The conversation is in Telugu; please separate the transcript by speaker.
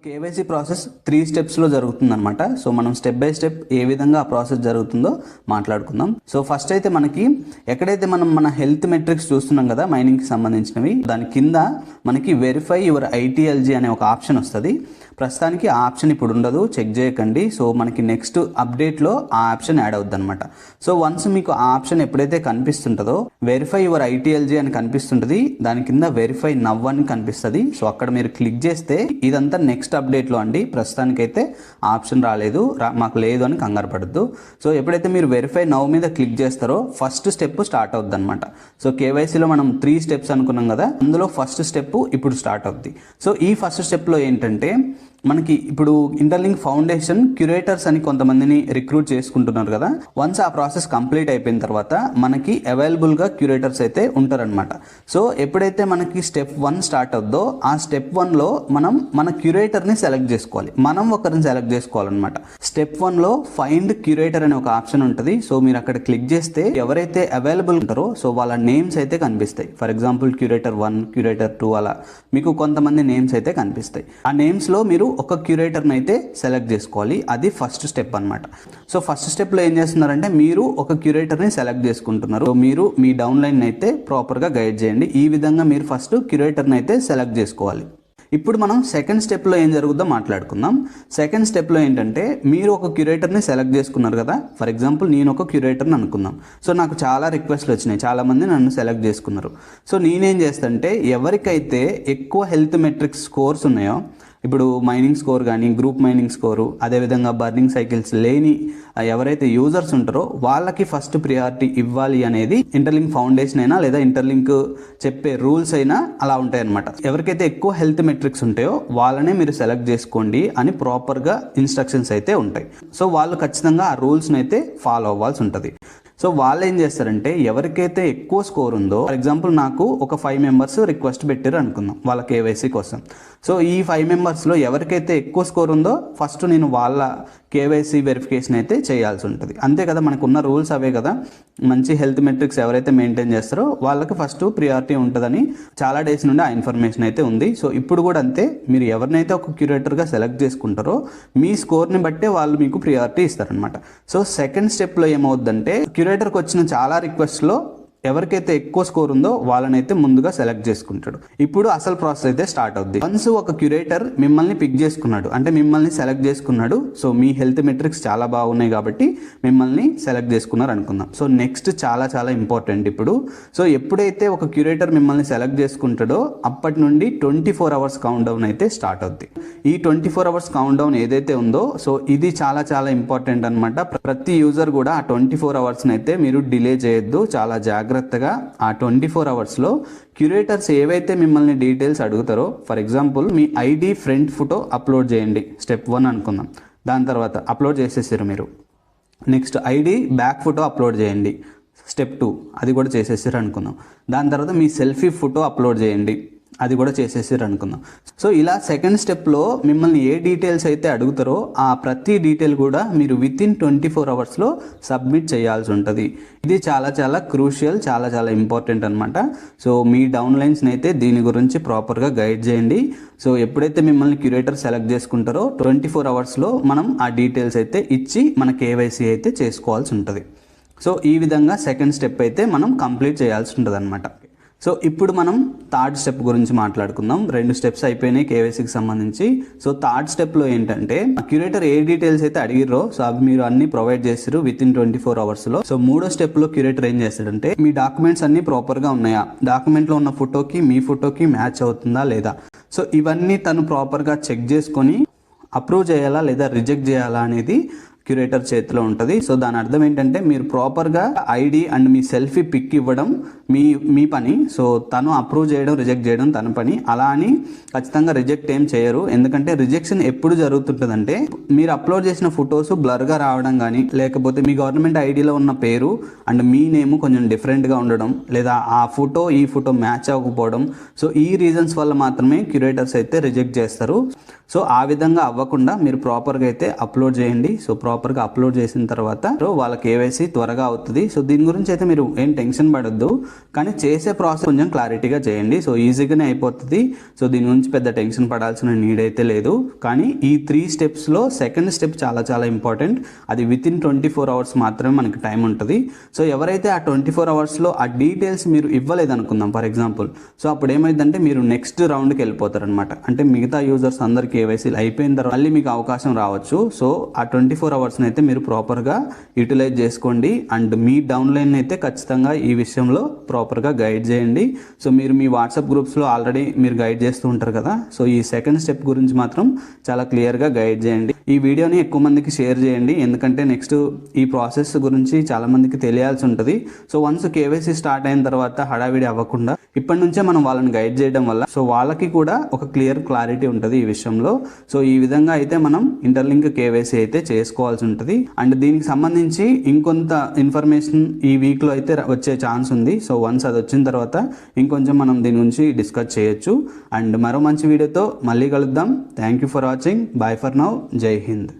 Speaker 1: కేవైసీ ప్రాసెస్ 3 స్టెప్స్లో జరుగుతుందన్నమాట. సో మనం స్టెప్ బై స్టెప్ ఏ విధంగా ఆ ప్రాసెస్ జరుగుతుందో మాట్లాడుకుందాం. సో ఫస్ట్ అయితే మనకి ఎక్కడైతే మనం మన హెల్త్ మెట్రిక్స్ చూస్తున్నాం కదా మైనింగ్కి సంబంధించినవి, దాని కింద మనకి వెరిఫై యువర్ ఐటీఎల్జీ అనే ఒక ఆప్షన్ వస్తుంది. ప్రస్తుతానికి ఆ ఆప్షన్ ఇప్పుడు ఉండదు, చెక్ చేయకండి. సో మనకి నెక్స్ట్ అప్డేట్లో ఆ ఆప్షన్ యాడ్ అవుద్ది అనమాట. సో వన్స్ మీకు ఆ ఆప్షన్ ఎప్పుడైతే కనిపిస్తుంటుందో వెరిఫై యువర్ ఐటీఎల్జీ అని కనిపిస్తుంటుంది, దాని కింద వెరిఫై నవ్ అని కనిపిస్తుంది. సో అక్కడ మీరు క్లిక్ చేస్తే ఇదంతా నెక్స్ట్ అప్డేట్లో అండి. ప్రస్తుతానికైతే ఆప్షన్ రాలేదు, మాకు లేదు అని కంగారు పడద్దు. సో ఎప్పుడైతే మీరు వెరిఫై నవ్ మీద క్లిక్ చేస్తారో ఫస్ట్ స్టెప్ స్టార్ట్ అవుద్ది అనమాట. సో కేవైసీలో మనం 3 స్టెప్స్ అనుకున్నాం కదా, అందులో ఫస్ట్ స్టెప్ ఇప్పుడు స్టార్ట్ అవుద్ది. సో ఈ ఫస్ట్ స్టెప్లో ఏంటంటే మనకి ఇప్పుడు ఇంటర్లింక్ ఫౌండేషన్ క్యూరేటర్స్ అని కొంతమందిని రిక్రూట్ చేసుకుంటున్నారు కదా. వన్స్ ఆ ప్రాసెస్ కంప్లీట్ అయిపోయిన తర్వాత మనకి అవైలబుల్గా క్యూరేటర్స్ అయితే ఉంటారనమాట. సో ఎప్పుడైతే మనకి స్టెప్ 1 స్టార్ట్ అవుద్దో ఆ స్టెప్ 1లో మనం మన క్యూరేటర్ని సెలెక్ట్ చేసుకోవాలి, మనం ఒకరిని సెలెక్ట్ చేసుకోవాలన్నమాట. స్టెప్ 1లో ఫైండ్ క్యూరేటర్ అనే ఒక ఆప్షన్ ఉంటుంది. సో మీరు అక్కడ క్లిక్ చేస్తే ఎవరైతే అవైలబుల్ ఉంటారో సో వాళ్ళ నేమ్స్ అయితే కనిపిస్తాయి. ఫర్ ఎగ్జాంపుల్ క్యూరేటర్ 1, క్యూరేటర్ 2 అలా మీకు కొంతమంది నేమ్స్ అయితే కనిపిస్తాయి. ఆ నేమ్స్లో మీరు ఒక క్యూరేటర్ని అయితే సెలెక్ట్ చేసుకోవాలి. అది ఫస్ట్ స్టెప్ అనమాట. సో ఫస్ట్ స్టెప్లో ఏం చేస్తున్నారంటే మీరు ఒక క్యూరేటర్ని సెలెక్ట్ చేసుకుంటున్నారు. మీరు మీ డౌన్లైన్ అయితే ప్రాపర్గా గైడ్ చేయండి. ఈ విధంగా మీరు ఫస్ట్ క్యూరేటర్ని అయితే సెలెక్ట్ చేసుకోవాలి. ఇప్పుడు మనం సెకండ్ స్టెప్లో ఏం జరుగుతుందో మాట్లాడుకుందాం. సెకండ్ స్టెప్లో ఏంటంటే మీరు ఒక క్యూరేటర్ని సెలెక్ట్ చేసుకున్నారు కదా. ఫర్ ఎగ్జాంపుల్ నేను ఒక క్యూరేటర్ని అనుకుందాం. సో నాకు చాలా రిక్వెస్ట్లు వచ్చినాయి, చాలామంది నన్ను సెలెక్ట్ చేసుకున్నారు. సో నేనేం చేస్తానంటే ఎవరికైతే ఎక్కువ హెల్త్ మెట్రిక్స్ స్కోర్స్ ఉన్నాయో, ఇప్పుడు మైనింగ్ స్కోర్ కానీ గ్రూప్ మైనింగ్ స్కోరు, అదేవిధంగా బర్నింగ్ సైకిల్స్ లేని ఎవరైతే యూజర్స్ ఉంటారో వాళ్ళకి ఫస్ట్ ప్రియారిటీ ఇవ్వాలి అనేది ఇంటర్లింక్ ఫౌండేషన్ అయినా లేదా ఇంటర్లింక్ చెప్పే రూల్స్ అయినా అలా ఉంటాయన్నమాట. ఎవరికైతే ఎక్కువ హెల్త్ మెట్రిక్స్ ఉంటాయో వాళ్ళనే మీరు సెలెక్ట్ చేసుకోండి అని ప్రాపర్గా ఇన్స్ట్రక్షన్స్ అయితే ఉంటాయి. సో వాళ్ళు ఖచ్చితంగా ఆ రూల్స్ని అయితే ఫాలో అవ్వాల్సి ఉంటుంది. సో వాళ్ళు ఏం చేస్తారంటే ఎవరికైతే ఎక్కువ స్కోర్ ఉందో, ఫర్ ఎగ్జాంపుల్ నాకు ఒక 5 మెంబర్స్ రిక్వెస్ట్ పెట్టారు అనుకుందాం వాళ్ళ కేవైసీ కోసం. సో ఈ 5 మెంబర్స్లో ఎవరికైతే ఎక్కువ స్కోర్ ఉందో ఫస్ట్ నేను వాళ్ళ కేవైసీ వెరిఫికేషన్ అయితే చేయాల్సి ఉంటుంది. అంతే కదా, మనకు ఉన్న రూల్స్ అవే కదా. మంచి హెల్త్ మెట్రిక్స్ ఎవరైతే మెయింటైన్ చేస్తారో వాళ్ళకి ఫస్ట్ ప్రియారిటీ ఉంటుందని చాలా డేస్ నుండి ఆ ఇన్ఫర్మేషన్ అయితే ఉంది. సో ఇప్పుడు కూడా అంతే, మీరు ఎవరినైతే ఒక క్యూరేటర్గా సెలెక్ట్ చేసుకుంటారో మీ స్కోర్ని బట్టే వాళ్ళు మీకు ప్రియారిటీ ఇస్తారనమాట. సో సెకండ్ స్టెప్లో ఏమవుద్దంటే క్యూరేటర్కి వచ్చిన చాలా రిక్వెస్ట్లో ఎవరికైతే ఎక్కువ స్కోర్ ఉందో వాళ్ళనైతే ముందుగా సెలెక్ట్ చేసుకుంటాడు. ఇప్పుడు అసలు ప్రాసెస్ అయితే స్టార్ట్ అవుద్ది. వన్స్ ఒక క్యూరేటర్ మిమ్మల్ని పిక్ చేసుకున్నాడు అంటే మిమ్మల్ని సెలెక్ట్ చేసుకున్నాడు. సో మీ హెల్త్ మెట్రిక్స్ చాలా బాగున్నాయి కాబట్టి మిమ్మల్ని సెలెక్ట్ చేసుకున్నారు అనుకుందాం. సో నెక్స్ట్ చాలా చాలా ఇంపార్టెంట్ ఇప్పుడు. సో ఎప్పుడైతే ఒక క్యూరేటర్ మిమ్మల్ని సెలెక్ట్ చేసుకుంటాడో అప్పటి నుండి 24 అవర్స్ కౌంట్ డౌన్ అయితే స్టార్ట్ అవుద్ది. ఈ 24 అవర్స్ కౌంట్ డౌన్ ఏదైతే ఉందో సో ఇది చాలా చాలా ఇంపార్టెంట్ అనమాట. ప్రతి యూజర్ కూడా ఆ 24 అవర్స్ని అయితే మీరు డిలే చేయొద్దు. చాలా జాగ్రత్తగా ఆ 24 అవర్స్లో క్యూరేటర్స్ ఏవైతే మిమ్మల్ని డీటెయిల్స్ అడుగుతారో, ఫర్ ఎగ్జాంపుల్ మీ ఐడి ఫ్రంట్ ఫోటో అప్లోడ్ చేయండి, స్టెప్ 1 అనుకుందాం. దాని తర్వాత అప్లోడ్ చేసేసారు మీరు. Next ID back photo upload చేయండి, స్టెప్ 2 అది కూడా చేసేసారు అనుకుందాం. దాని తర్వాత మీ సెల్ఫీ ఫోటో అప్లోడ్ చేయండి, అది కూడా చేసేసారు అనుకుందాం. సో ఇలా సెకండ్ స్టెప్లో మిమ్మల్ని ఏ డీటెయిల్స్ అయితే అడుగుతారో ఆ ప్రతి డీటెయిల్ కూడా మీరు వితిన్ 24 అవర్స్లో సబ్మిట్ చేయాల్సి ఉంటుంది. ఇది చాలా చాలా క్రూషియల్, చాలా చాలా ఇంపార్టెంట్ అనమాట. సో మీ డౌన్లైన్స్ని అయితే దీని గురించి ప్రాపర్గా గైడ్ చేయండి. సో ఎప్పుడైతే మిమ్మల్ని క్యూరేటర్ సెలెక్ట్ చేసుకుంటారో 24 అవర్స్లో మనం ఆ డీటెయిల్స్ అయితే ఇచ్చి మన కేవైసీ అయితే చేసుకోవాల్సి ఉంటుంది. సో ఈ విధంగా సెకండ్ స్టెప్ అయితే మనం కంప్లీట్ చేయాల్సి ఉంటుంది అనమాట. సో ఇప్పుడు మనం థర్డ్ స్టెప్ గురించి మాట్లాడుకుందాం. 2 స్టెప్స్ అయిపోయినాయి కేవైసీకి సంబంధించి. సో థర్డ్ స్టెప్లో ఏంటంటే క్యూరేటర్ ఏ డీటెయిల్స్ అయితే అడిగిరో సో అవి మీరు అన్ని ప్రొవైడ్ చేస్తారు వితిన్ 24 అవర్స్లో. సో మూడో స్టెప్లో క్యూరేటర్ ఏం చేస్తాడంటే మీ డాక్యుమెంట్స్ అన్ని ప్రాపర్గా ఉన్నాయా, డాక్యుమెంట్లో ఉన్న ఫోటోకి మీ ఫోటోకి మ్యాచ్ అవుతుందా లేదా, సో ఇవన్నీ తను ప్రాపర్గా చెక్ చేసుకొని అప్రూవ్ చేయాలా లేదా రిజెక్ట్ చేయాలా అనేది క్యూరేటర్ చేతిలో ఉంటుంది. సో దాని అర్థం ఏంటంటే మీరు ప్రాపర్గా ఐడి అండ్ మీ సెల్ఫీ పిక్ ఇవ్వడం మీ పని. సో తను అప్రూవ్ చేయడం రిజెక్ట్ చేయడం తన పని. అలా అని ఖచ్చితంగా రిజెక్ట్ ఏం చేయరు. ఎందుకంటే రిజెక్షన్ ఎప్పుడు జరుగుతుంటుందంటే మీరు అప్లోడ్ చేసిన ఫొటోస్ బ్లర్గా రావడం కానీ, లేకపోతే మీ గవర్నమెంట్ ఐడిలో ఉన్న పేరు అండ్ మీ నేమ్ కొంచెం డిఫరెంట్గా ఉండడం, లేదా ఆ ఫోటో ఈ ఫోటో మ్యాచ్ అవ్వకపోవడం. సో ఈ రీజన్స్ వల్ల మాత్రమే క్యూరేటర్స్ అయితే రిజెక్ట్ చేస్తారు. సో ఆ విధంగా అవ్వకుండా మీరు ప్రాపర్గా అయితే అప్లోడ్ చేయండి. సో ప్రాపర్గా అప్లోడ్ చేసిన తర్వాత వాళ్ళ కేవైసీ త్వరగా అవుతుంది. సో దీని గురించి అయితే మీరు ఏం టెన్షన్ పడొద్దు, కానీ చేసే ప్రాసెస్ కొంచెం క్లారిటీగా చేయండి. సో ఈజీగానే అయిపోతుంది. సో దీని గురించి పెద్ద టెన్షన్ పడాల్సిన నీడ్ అయితే లేదు. కానీ ఈ 3 స్టెప్స్లో సెకండ్ స్టెప్ చాలా చాలా ఇంపార్టెంట్. అది వితిన్ 24 అవర్స్ మాత్రమే మనకి టైం ఉంటుంది. సో ఎవరైతే ఆ 24 అవర్స్లో ఆ డీటెయిల్స్ మీరు ఇవ్వలేదు అనుకుందాం ఫర్ ఎగ్జాంపుల్, సో అప్పుడు ఏమైందంటే మీరు నెక్స్ట్ రౌండ్కి వెళ్ళిపోతారు అనమాట. అంటే మిగతా యూజర్స్ అందరు కేవైసీలు అయిపోయిన తర్వాత మళ్ళీ మీకు అవకాశం రావచ్చు. సో ఆ 24 అవర్స్ని అయితే మీరు ప్రాపర్గా యూటిలైజ్ చేసుకోండి. అండ్ మీ డౌన్లైన్ అయితే ఖచ్చితంగా ఈ విషయంలో ప్రాపర్గా గైడ్ చేయండి. సో మీరు మీ వాట్సాప్ గ్రూప్స్లో ఆల్రెడీ మీరు గైడ్ చేస్తూ ఉంటారు కదా, సో ఈ సెకండ్ స్టెప్ గురించి మాత్రం చాలా క్లియర్గా గైడ్ చేయండి. ఈ వీడియోని ఎక్కువ మందికి షేర్ చేయండి, ఎందుకంటే నెక్స్ట్ ఈ ప్రాసెస్ గురించి చాలా మందికి తెలియాల్సి ఉంటుంది. సో వన్స్ కేవైసీ స్టార్ట్ అయిన తర్వాత హడావిడి అవ్వకుండా ఇప్పటి నుంచే మనం వాళ్ళని గైడ్ చేయడం వల్ల సో వాళ్ళకి కూడా ఒక క్లారిటీ ఉంటుంది ఈ విషయంలో. సో ఈ విధంగా అయితే మనం ఇంటర్లింక్ కేవైసీ అయితే చేసుకోవాల్సి ఉంటుంది. అండ్ దీనికి సంబంధించి ఇంకొంత ఇన్ఫర్మేషన్ ఈ వీక్లో అయితే వచ్చే ఛాన్స్ ఉంది. సో వన్స్ అది వచ్చిన తర్వాత ఇంకొంచెం మనం దీని గురించి డిస్కస్ చేయొచ్చు. అండ్ మరో మంచి వీడియోతో మళ్ళీ కలుద్దాం. Thank you for watching. Bye for now. Jai Hind.